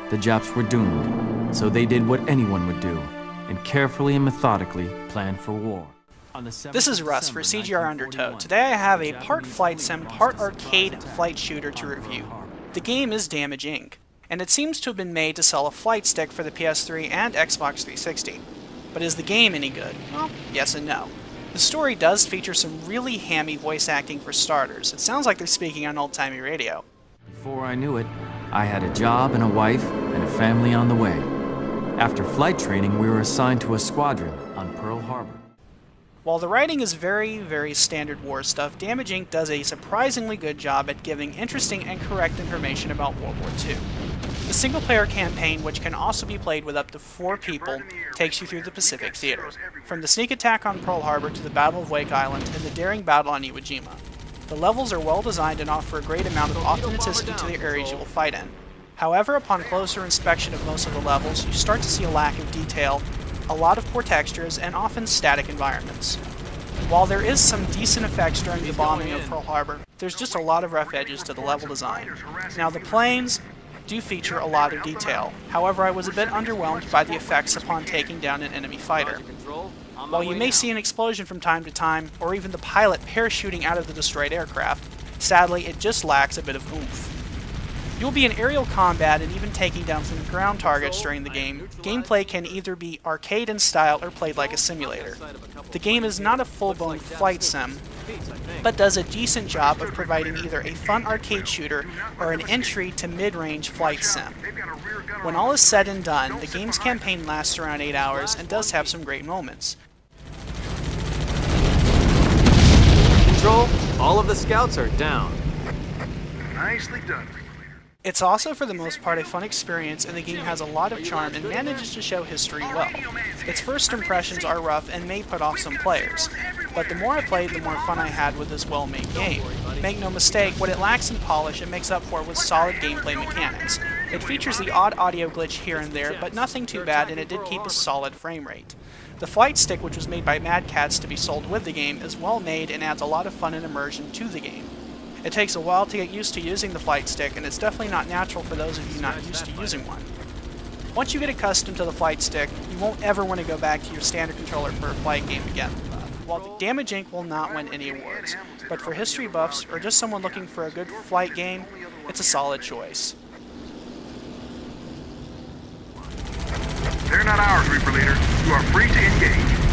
the Japs were doomed, so they did what anyone would do, and carefully and methodically planned for war. This is Russ for CGR Undertow. Today I have a part flight sim, part arcade flight shooter to review. The game is Damage Inc., and it seems to have been made to sell a flight stick for the PS3 and Xbox 360. But is the game any good? Well, yes and no. The story does feature some really hammy voice acting for starters. It sounds like they're speaking on old-timey radio. Before I knew it, I had a job and a wife and a family on the way. After flight training, we were assigned to a squadron on Pearl Harbor. While the writing is very, very standard war stuff, Damage Inc. does a surprisingly good job at giving interesting and correct information about World War II. The single-player campaign, which can also be played with up to 4 people, takes you through the Pacific Theater, from the sneak attack on Pearl Harbor to the Battle of Wake Island and the daring battle on Iwo Jima. The levels are well designed and offer a great amount of authenticity to the areas you will fight in. However, upon closer inspection of most of the levels, you start to see a lack of detail, a lot of poor textures, and often static environments. While there is some decent effects during the bombing of Pearl Harbor, there's just a lot of rough edges to the level design. Now, the planes do feature a lot of detail. However, I was a bit underwhelmed by the effects upon taking down an enemy fighter. While you may see an explosion from time to time, or even the pilot parachuting out of the destroyed aircraft, sadly it just lacks a bit of oomph. You'll be in aerial combat and even taking down some ground targets during the game. Gameplay can either be arcade in style or played like a simulator. The game is not a full-blown flight sim, but does a decent job of providing either a fun arcade shooter or an entry to mid-range flight sim. When all is said and done, the game's campaign lasts around 8 hours and does have some great moments. Control, all of the scouts are down. Nicely done. It's also, for the most part, a fun experience, and the game has a lot of charm and manages to show history well. Its first impressions are rough and may put off some players, but the more I played, the more fun I had with this well-made game. Make no mistake, what it lacks in polish, it makes up for with solid gameplay mechanics. It features the odd audio glitch here and there, but nothing too bad, and it did keep a solid frame rate. The flight stick, which was made by Mad Catz to be sold with the game, is well made and adds a lot of fun and immersion to the game. It takes a while to get used to using the flight stick, and it's definitely not natural for those of you not used to using one. Once you get accustomed to the flight stick, you won't ever want to go back to your standard controller for a flight game again. While Damage Inc. will not win any awards, but for history buffs or just someone looking for a good flight game, it's a solid choice. They're not ours, Reaper Leader. You are free to engage.